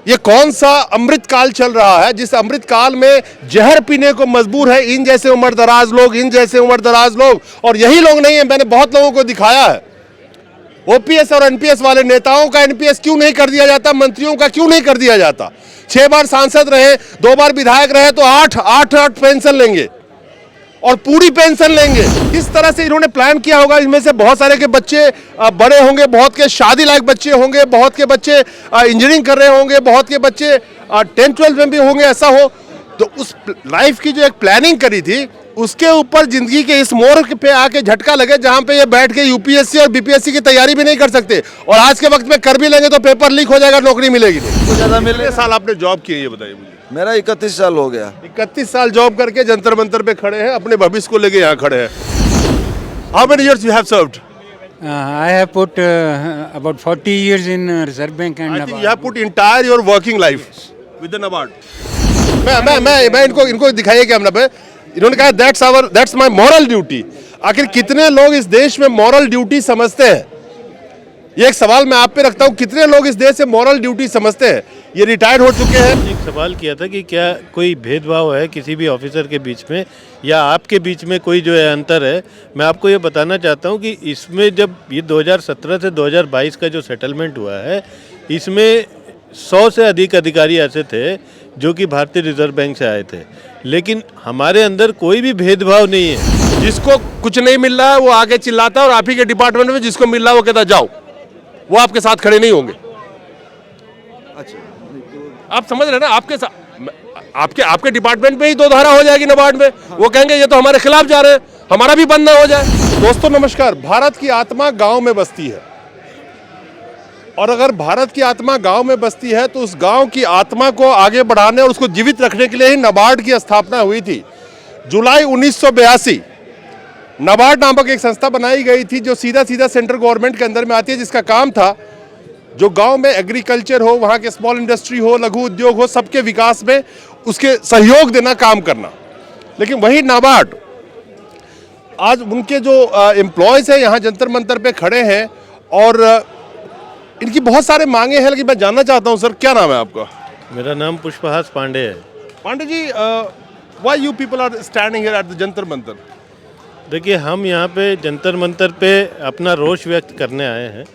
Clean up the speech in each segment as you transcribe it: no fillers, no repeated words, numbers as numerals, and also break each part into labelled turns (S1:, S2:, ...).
S1: ये कौन सा अमृत काल चल रहा है जिस अमृत काल में जहर पीने को मजबूर है इन जैसे उम्र दराज लोग, इन जैसे उम्र दराज लोग। और यही लोग नहीं है, मैंने बहुत लोगों को दिखाया है। ओपीएस और एनपीएस वाले नेताओं का एनपीएस क्यों नहीं कर दिया जाता, मंत्रियों का क्यों नहीं कर दिया जाता। 6 बार सांसद रहे, 2 बार विधायक रहे तो 8 पेंशन लेंगे और पूरी पेंशन लेंगे। किस तरह से इन्होंने प्लान किया होगा। इसमें से बहुत सारे के बच्चे बड़े होंगे, बहुत के शादी लायक बच्चे होंगे, बहुत के बच्चे इंजीनियरिंग कर रहे होंगे, बहुत के बच्चे 10-12 में भी होंगे। ऐसा हो तो उस लाइफ की जो एक प्लानिंग करी थी उसके ऊपर जिंदगी के इस मोड़ पे आके झटका लगे जहां पे ये बैठ के यूपीएससी और बीपीएससी की तैयारी भी नहीं कर सकते। और आज के वक्त में कर भी लेंगे तो पेपर लीक हो जाएगा, नौकरी मिलेगी नहीं।
S2: ज़्यादा मिले।
S1: कितने साल आपने जॉब की है ये बताइए मुझे।
S2: मेरा 31 साल हो गया।
S1: 31 साल जॉब करके जंतर मंतर पे खड़े हैं, अपने भविष्य को लेके यहाँ खड़े हैं। How many years you have served?
S3: I have put about 40 years in Reserve Bank and
S1: I think you have put entire your working life with the NABARD. मैं इनको दिखाइए कैमरा पे। इन्होंने कहा that's my moral duty। आखिर कितने लोग इस देश में मॉरल ड्यूटी समझते हैं? ये एक सवाल मैं आप पे रखता हूँ, कितने लोग इस देश से मॉरल ड्यूटी समझते हैं? ये रिटायर्ड हो चुके हैं।
S4: एक सवाल किया था कि क्या कोई भेदभाव है किसी भी ऑफिसर के बीच में या आपके बीच में कोई जो है अंतर है। मैं आपको ये बताना चाहता हूँ कि इसमें जब ये 2017 से 2022 का जो सेटलमेंट हुआ है इसमें 100 से अधिक अधिकारी ऐसे थे जो कि भारतीय रिजर्व बैंक से आए थे, लेकिन हमारे अंदर कोई भी भेदभाव नहीं है।
S1: जिसको कुछ नहीं मिल रहा है वो आगे चिल्लाता है और आप ही के डिपार्टमेंट में जिसको मिल रहा है वो कहता जाओ, वो आपके साथ खड़े नहीं होंगे। अच्छा, आप समझ रहे ना? आपके साथ आपके डिपार्टमेंट में ही 2 धारा हो जाएगी नाबार्ड में। वो कहेंगे ये तो हमारे खिलाफ जा रहे हैं, हमारा भी बंद ना हो जाए। दोस्तों नमस्कार। भारत की आत्मा गांव में बसती है और अगर भारत की आत्मा गांव में बसती है तो उस गांव की आत्मा को आगे बढ़ाने और उसको जीवित रखने के लिए ही नाबार्ड की स्थापना हुई थी। जुलाई 1982 नाबार्ड नामक एक संस्था बनाई गई थी जो सीधा सेंट्रल गवर्नमेंट के अंदर में आती है, जिसका काम था जो गांव में एग्रीकल्चर हो, वहां के स्मॉल इंडस्ट्री हो, लघु उद्योग हो, सबके विकास में उसके सहयोग देना, काम करना। लेकिन वही नाबार्ड आज उनके जो एम्प्लॉयज हैं यहाँ जंतर मंतर पे खड़े हैं और इनकी बहुत सारे मांगे हैं। लेकिन मैं जानना चाहता हूँ सर, क्या नाम है आपका?
S4: मेरा नाम पुष्पहास पांडे है।
S1: Pandey ji, why you people are standing here at the Jantar Mantar?
S4: देखिए, हम यहाँ पे जंतर मंतर पे अपना रोष व्यक्त करने आए हैं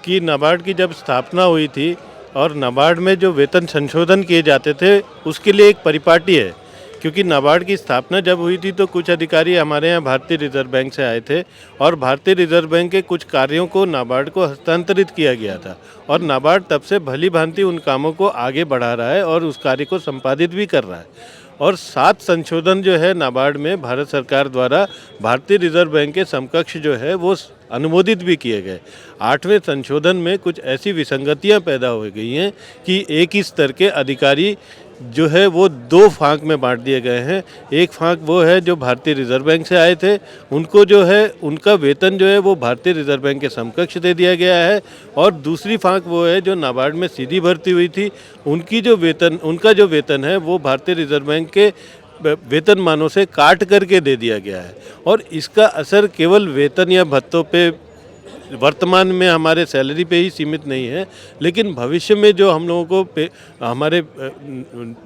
S4: कि नाबार्ड की जब स्थापना हुई थी और नाबार्ड में जो वेतन संशोधन किए जाते थे उसके लिए एक परिपाटी है। क्योंकि नाबार्ड की स्थापना जब हुई थी तो कुछ अधिकारी हमारे यहाँ भारतीय रिजर्व बैंक से आए थे और भारतीय रिजर्व बैंक के कुछ कार्यों को नाबार्ड को हस्तांतरित किया गया था और नाबार्ड तब से भली भांति उन कामों को आगे बढ़ा रहा है और उस कार्य को संपादित भी कर रहा है। और 7 संशोधन जो है नाबार्ड में भारत सरकार द्वारा भारतीय रिजर्व बैंक के समकक्ष जो है वो अनुमोदित भी किए गए। 8वें संशोधन में कुछ ऐसी विसंगतियां पैदा हो गई हैं कि एक ही स्तर के अधिकारी जो है वो 2 फांक में बांट दिए गए हैं। एक फांक वो है जो भारतीय रिजर्व बैंक से आए थे, उनको जो है उनका वेतन जो है वो भारतीय रिजर्व बैंक के समकक्ष दे दिया गया है और दूसरी फांक वो है जो नाबार्ड में सीधी भर्ती हुई थी, उनका जो वेतन है वो भारतीय रिजर्व बैंक के वेतनमानों से काट करके दे दिया गया है। और इसका असर केवल वेतन या भत्तों पे वर्तमान में हमारे सैलरी पे ही सीमित नहीं है, लेकिन भविष्य में जो हम लोगों को हमारे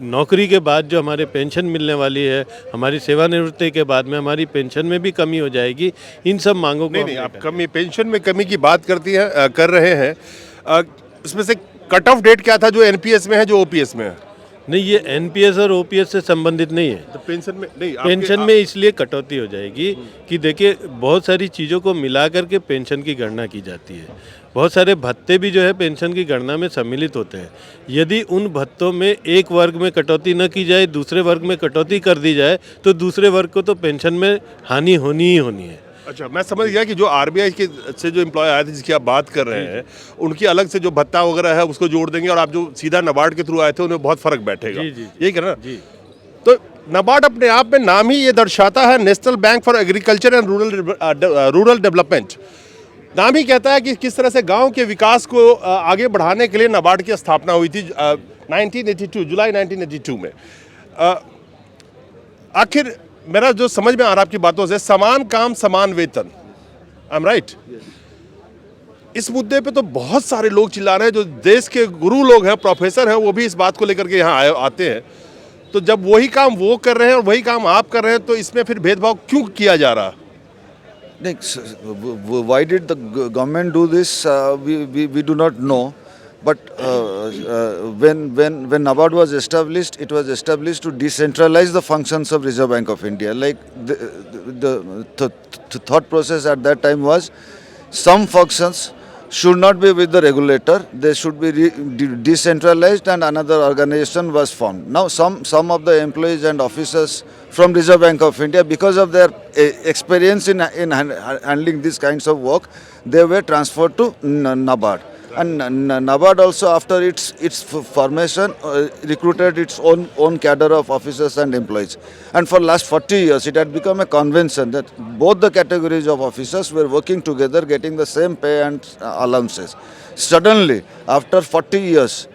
S4: नौकरी के बाद जो हमारे पेंशन मिलने वाली है, हमारी सेवानिवृत्ति के बाद में हमारी पेंशन में भी कमी हो जाएगी। इन सब मांगों को
S1: नहीं, आप पेंशन में कमी की बात कर रहे हैं। इसमें से कट ऑफ डेट क्या था जो एनपीएस में है, जो ओपीएस में है?
S4: नहीं, ये एनपीएस और ओपीएस से संबंधित नहीं है।
S1: तो पेंशन में नहीं,
S4: पेंशन में इसलिए कटौती हो जाएगी कि देखिए बहुत सारी चीज़ों को मिला करके पेंशन की गणना की जाती है। बहुत सारे भत्ते भी जो है पेंशन की गणना में सम्मिलित होते हैं। यदि उन भत्तों में एक वर्ग में कटौती न की जाए, दूसरे वर्ग में कटौती कर दी जाए तो दूसरे वर्ग को तो पेंशन में हानि होनी ही होनी है।
S1: अच्छा, मैं समझ गया कि जो आरबीआई के से जो एम्प्लॉय आए थे जिसकी आप बात कर रहे हैं उनकी अलग से जो भत्ता वगैरह है उसको जोड़ देंगे और आप जो सीधा नाबार्ड के थ्रू आए थे उन्हें बहुत फर्क बैठेगा। यही कह रहे ना जी। तो नाबार्ड अपने आप में नाम ही ये दर्शाता है, national bank for agriculture and rural development. नाम ही कहता है कि किस तरह से गांव के विकास को आगे बढ़ाने के लिए नाबार्ड की स्थापना हुई थी 1982 जुलाई 1982 में। आखिर मेरा जो समझ में आ रहा आपकी बातों से, समान काम समान वेतन, आई एम राइट? इस मुद्दे पे तो बहुत सारे लोग चिल्ला रहे हैं, जो देश के गुरु लोग हैं, प्रोफेसर हैं, वो भी इस बात को लेकर के यहाँ आते हैं। तो जब वही काम वो कर रहे हैं और वही काम आप कर रहे हैं, तो इसमें फिर भेदभाव क्यों किया जा रहा?
S2: Why did the government do this? We do not know. But when NABARD was established, it was established to decentralize the functions of Reserve Bank of India. Like the thought process at that time was, some functions should not be with the regulator; they should be decentralized, and another organization was formed. Now, some of the employees and officers from Reserve Bank of India, because of their experience in handling these kinds of work, they were transferred to NABARD. And NABARD also, after its formation, recruited its own cadre of officers and employees. And for last 40 years, it had become a convention that both the categories of officers were working together, getting the same pay and allowances. Suddenly, after 40 years,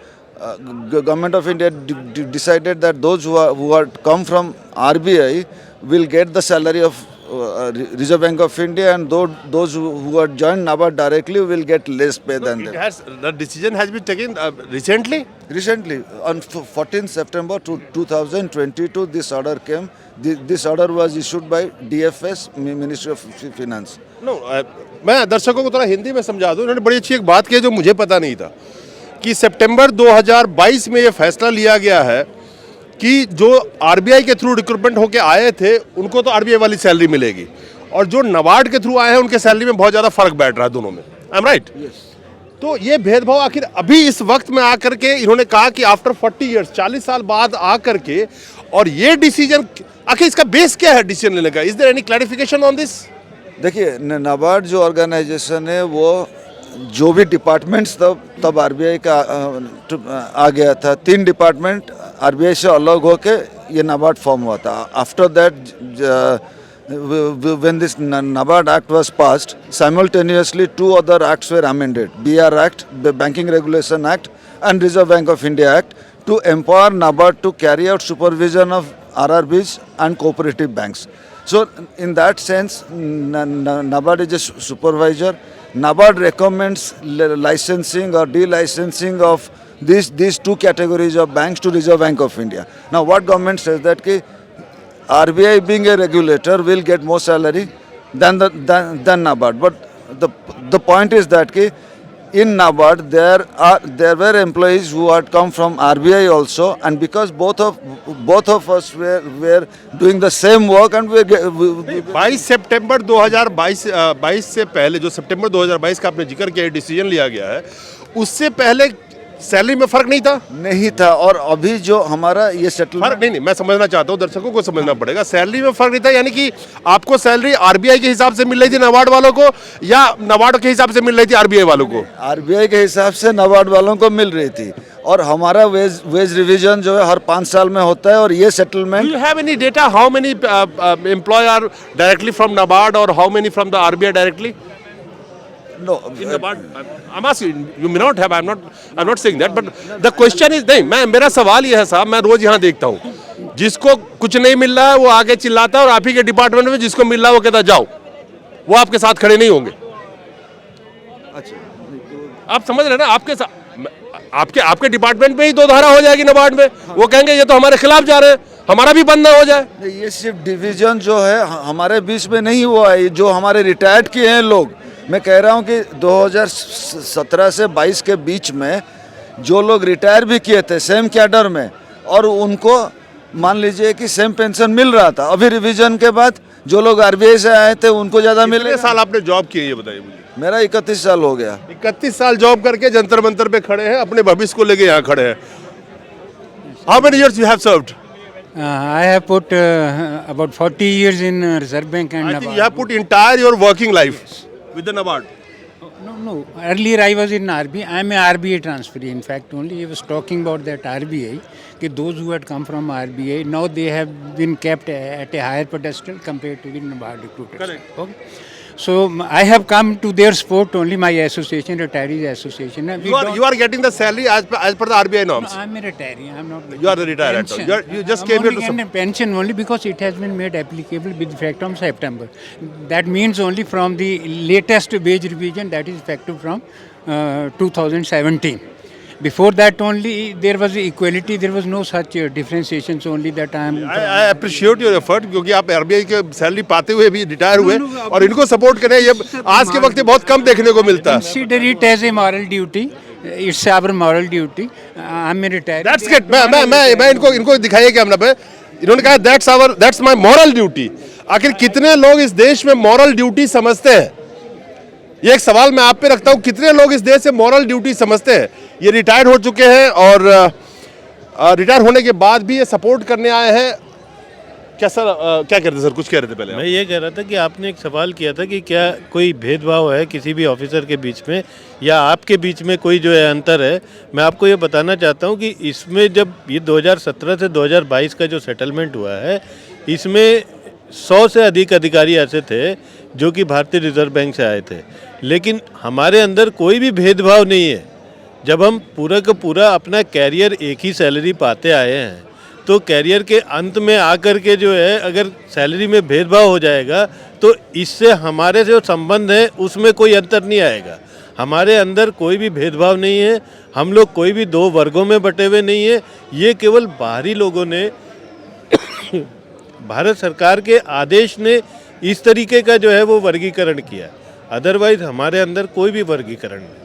S2: Government of India decided that those who had come from RBI will get the salary of Reserve Bank of India, and those who had joined NABARD directly will get less pay than them.
S1: The decision has been taken recently.
S2: Recently, on 14 September 2022, this order came. This order was issued by DFS, Ministry of Finance.
S1: No, मैं दर्शकों को थोड़ा हिंदी में समझा दूं। उन्होंने बड़ी अच्छी एक बात की जो मुझे पता नहीं था, कि सितंबर 2022 में ये फैसला लिया गया है कि जो आरबीआई के थ्रू रिक्रूटमेंट होके आए थे, उनको तो आरबीआई वाली सैलरी मिलेगी, और जो नाबार्ड के थ्रू आए हैं उनके सैलरी में बहुत ज़्यादा फर्क बैठ रहा है दोनों में। I am right? तो ये भेदभाव आखिर अभी इस वक्त में आकर के इन्होंने कहा कि आफ्टर 40 इयर्स, 40 साल बाद आकर के, और ये डिसीजन आखिर इसका बेस क्या है डिसीजन लेने का? Is there any clarification on this?
S2: देखिए, नाबार्ड जो ऑर्गेनाइजेशन है, वो जो भी डिपार्टमेंट्स तब आरबीआई का आ गया था, 3 डिपार्टमेंट आरबीआई से अलग होके ये नाबार्ड फॉर्म हुआ था. After that when this NABARD Act was passed, simultaneously 2 other acts were amended, BR Act, the Banking Regulation Act, and Reserve Bank of India Act, to empower NABARD to carry out supervision of RRBs and cooperative banks. So in that sense, NABARD is a supervisor. NABARD recommends licensing or delicensing of these 2 categories of banks to Reserve Bank of India. Now what government says that ki RBI being a regulator will get more salary than NABARD. But the point is that ki in NABARD there were employees who had come from RBI also, and because both of us were doing the same work, and we
S1: 22 सितंबर 2022 से पहले, जो सितंबर 2022 का आपने जिक्र किया, decision लिया गया है, उससे पहले सैलरी में फर्क नहीं था।
S2: और अभी जो हमारा ये सेटलमेंट,
S1: फर्क नहीं, मैं समझना चाहता हूँ, दर्शकों को समझना पड़ेगा। सैलरी में फर्क नहीं था, यानी कि आपको सैलरी आरबीआई के हिसाब से मिल रही थी नाबार्ड वालों को, या नाबार्ड के हिसाब से मिल रही थी आरबीआई वालों को?
S2: आरबीआई के हिसाब से नाबार्ड वालों को मिल रही थी, और हमारा वेज रिवीजन जो है हर 5 साल में होता है, और ये settlement.
S1: Do you have any data how many employees are directly from NABARD or how many from the RBI directly?
S2: No,
S1: In NABARD, I'm asking you may not have. I'm not saying that, but the question is, नहीं, मेरा सवाल ये है साहब, मैं रोज यहाँ देखता हूँ, जिसको कुछ नहीं मिल रहा है वो आगे चिल्लाता है, और आप ही के डिपार्टमेंट में जिसको मिल रहा है वो कहता है जाओ, वो आपके साथ खड़े नहीं होंगे। अच्छा, आप समझ रहे ना? आपके डिपार्टमेंट में ही 2 धारा हो जाएगी नाबार्ड में, वो कहेंगे ये तो हमारे खिलाफ जा रहे हैं, हमारा भी बंद ना हो जाए।
S2: ये सिर्फ डिवीजन जो है हमारे बीच में नहीं हुआ है, जो हमारे रिटायर्ड किए हैं लोग, मैं कह रहा हूँ कि 2017 से 22 के बीच में जो लोग रिटायर भी किए थे सेम कैडर में, और उनको मान लीजिए कि सेम पेंशन मिल रहा था, अभी रिवीजन के बाद जो लोग आरबीआई से आए थे उनको ज़्यादा मिले।
S1: कितने साल आपने जॉब की है ये बताइए मुझे?
S2: मेरा 31 साल हो गया।
S1: 31 साल जॉब करके जंतर मंतर पे खड़े हैं, अपने भविष्य को लेके यहाँ खड़े हैं। How many years you have served?
S3: I have put about 40 years in Reserve Bank and
S1: I think
S3: NABARD.
S1: you have put entire your working life with the NABARD.
S3: No. Earlier I was in RBI. I am a RBI transferee. In fact, only he was talking about that RBI. That those who had come from RBI, now they have been kept at a higher pedestal compared to the NABARD recruiters.
S1: Correct.
S3: Okay. So I have come to their support only, my association, Retirees Association. We
S1: You are getting the salary as per the RBI norms.
S3: I'm a retiree. I'm not.
S1: You are the retired actor.
S3: Pension.
S1: You just
S3: I'm
S1: came here
S3: only
S1: to
S3: getting a pension only because it has been made applicable with effect from September. That means only from the latest wage revision that is effective from 2017. Before that only there was equality. There was no such differentiations. Only that I am.
S1: I appreciate your effort क्योंकि आप RBI के salary पाते हुए भी retire हुए और इनको support करें ये आज के वक्त बहुत कम देखने को मिलता है.
S3: Consider it as a moral duty. It's our moral duty. I'm a retired.
S1: That's good. मैं इनको दिखाइए कैमरा पे. इन्होंने कहा that's my moral duty. आखिर कितने लोग इस देश में moral duty समझते हैं? ये एक सवाल मैं आप पे रखता हूँ, कितने लोग इस देश से मॉरल ड्यूटी समझते हैं? ये रिटायर हो चुके हैं और रिटायर होने के बाद भी ये सपोर्ट करने आए हैं. क्या सर क्या कह रहे थे सर, कुछ कह रहे थे पहले?
S4: मैं ये कह रहा था कि आपने एक सवाल किया था कि क्या कोई भेदभाव है किसी भी ऑफिसर के बीच में या आपके बीच में कोई जो है अंतर है. मैं आपको ये बताना चाहता हूँ कि इसमें जब ये 2017 से 2022 का जो सेटलमेंट हुआ है इसमें 100 से अधिक अधिकारी ऐसे थे जो कि भारतीय रिजर्व बैंक से आए थे, लेकिन हमारे अंदर कोई भी भेदभाव नहीं है. जब हम पूरा का पूरा अपना कैरियर एक ही सैलरी पाते आए हैं तो कैरियर के अंत में आकर के जो है अगर सैलरी में भेदभाव हो जाएगा तो इससे हमारे जो संबंध है उसमें कोई अंतर नहीं आएगा. हमारे अंदर कोई भी भेदभाव नहीं है. हम लोग कोई भी दो वर्गों में बटे हुए नहीं है. ये केवल बाहरी लोगों ने भारत सरकार के आदेश ने इस तरीके का जो है वो वर्गीकरण किया. अदरवाइज हमारे अंदर कोई भी वर्गीकरण नहीं.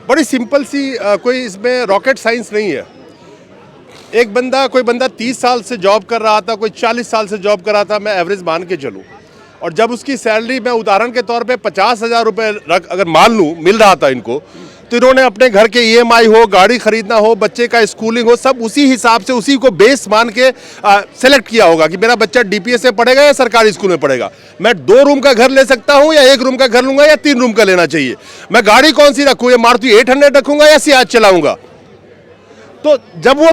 S1: बड़ी सिंपल सी कोई इसमें रॉकेट साइंस नहीं है. कोई बंदा 30 साल से जॉब कर रहा था, कोई 40 साल से जॉब कर रहा था, मैं एवरेज मान के चलूँ, और जब उसकी सैलरी मैं उदाहरण के तौर पे 50,000 रुपये अगर मान लूँ मिल रहा था इनको, तो इन्होंने अपने घर के EMI हो, गाड़ी खरीदना हो, बच्चे का स्कूलिंग हो, सब उसी हिसाब से उसी को बेस मान के सेलेक्ट किया होगा कि मेरा बच्चा DPS में पढ़ेगा या सरकारी स्कूल में पढ़ेगा. मैं 2 रूम का घर ले सकता हूँ या 1 रूम का घर लूँगा या 3 रूम का लेना चाहिए. मैं गाड़ी कौन सी रखूँ, या मारुति 800 रखूँगा या सियाज चलाऊँगा. तो जब वो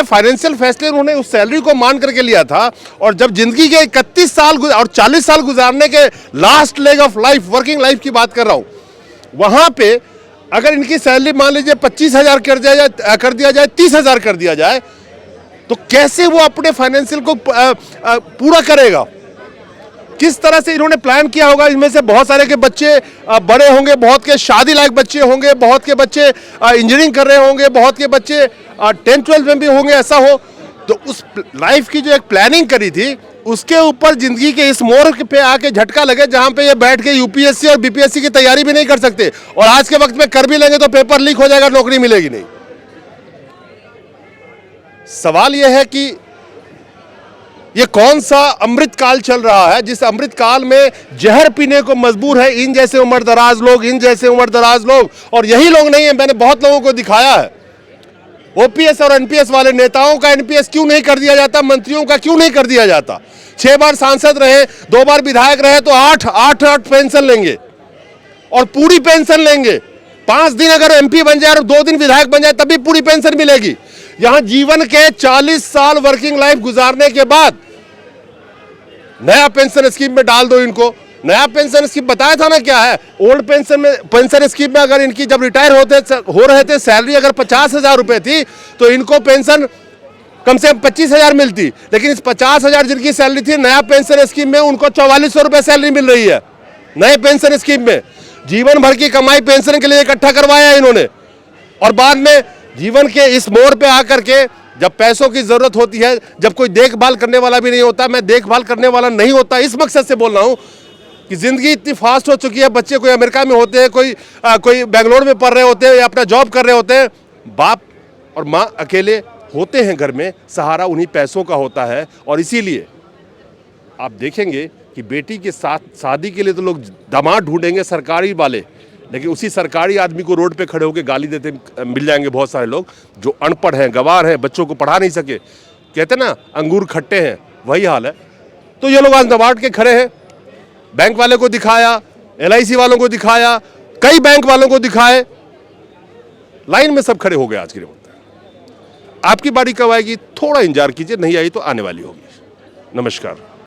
S1: फाइनेंशियल फैसले उन्होंने उस सैलरी को मान करके लिया था, और जब जिंदगी के 31 साल और 40 साल गुजारने के last leg of life, working life की बात कर रहा हूँ, वहाँ पे अगर इनकी सैलरी मान लीजिए 25,000 कर दिया जाए 30,000 कर दिया जाए, तो कैसे वो अपने फाइनेंशियल को पूरा करेगा? किस तरह से इन्होंने प्लान किया होगा? इनमें से बहुत सारे के बच्चे बड़े होंगे, बहुत के शादी लायक बच्चे होंगे, बहुत के बच्चे इंजीनियरिंग कर रहे होंगे, बहुत के बच्चे 10-12 में भी होंगे, ऐसा हो. तो उस लाइफ की जो एक प्लानिंग करी थी उसके ऊपर जिंदगी के इस मोड़ पे आके झटका लगे जहां पे ये बैठ के UPSC और BPSC की तैयारी भी नहीं कर सकते, और आज के वक्त में कर भी लेंगे तो पेपर लीक हो जाएगा, नौकरी मिलेगी नहीं. सवाल यह है कि ये कौन सा अमृत काल चल रहा है जिस अमृत काल में जहर पीने को मजबूर है इन जैसे उम्रदराज लोग, और यही लोग नहीं है, मैंने बहुत लोगों को दिखाया है. OPS और NPS वाले नेताओं का NPS क्यों नहीं कर दिया जाता, मंत्रियों का क्यों नहीं कर दिया जाता? 6 बार सांसद रहे, 2 बार विधायक रहे तो 8 पेंशन लेंगे, और पूरी पेंशन लेंगे. 5 दिन अगर MP बन जाए और 2 दिन विधायक बन जाए तब भी पूरी पेंशन मिलेगी. यहां जीवन के 40 साल वर्किंग लाइफ गुजारने के बाद नया पेंशन स्कीम में डाल दो इनको. नया पेंशन स्कीम बताया था ना क्या है. ओल्ड पेंशन स्कीम में अगर इनकी जब रिटायर हो रहे थे सैलरी अगर 50,000 रुपए थी तो इनको पेंशन कम से कम 25,000 मिलती, लेकिन इस 50,000 जिनकी सैलरी थी नया पेंशन स्कीम में उनको 4400 रुपये सैलरी मिल रही है. नए पेंशन स्कीम में जीवन भर की कमाई पेंशन के लिए इकट्ठा करवाया इन्होंने, और बाद में जीवन के इस मोड़ पे आकर के जब पैसों की जरूरत होती है, जब कोई देखभाल करने वाला भी नहीं होता, मैं देखभाल करने वाला नहीं होता इस मकसद से बोल रहा हूं कि जिंदगी इतनी फास्ट हो चुकी है. बच्चे कोई अमेरिका में होते हैं, कोई बेंगलोर में पढ़ रहे होते हैं या अपना जॉब कर रहे होते हैं, बाप और माँ अकेले होते हैं घर में, सहारा उन्हीं पैसों का होता है. और इसीलिए आप देखेंगे कि बेटी के साथ शादी के लिए तो लोग दामाद ढूंढेंगे सरकारी वाले, लेकिन उसी सरकारी आदमी को रोड पे खड़े होकर गाली देते मिल जाएंगे बहुत सारे लोग जो अनपढ़ हैं, गंवार हैं, बच्चों को पढ़ा नहीं सके. कहते ना अंगूर खट्टे हैं, वही हाल है. तो ये लोग आज दबाड़ के खड़े हैं. बैंक वाले को दिखाया, LIC वालों को दिखाया, कई बैंक वालों को दिखाए, लाइन में सब खड़े हो गए. आज के लिए आपकी बारी कब आएगी? थोड़ा इंतजार कीजिए, नहीं आई तो आने वाली होगी. नमस्कार.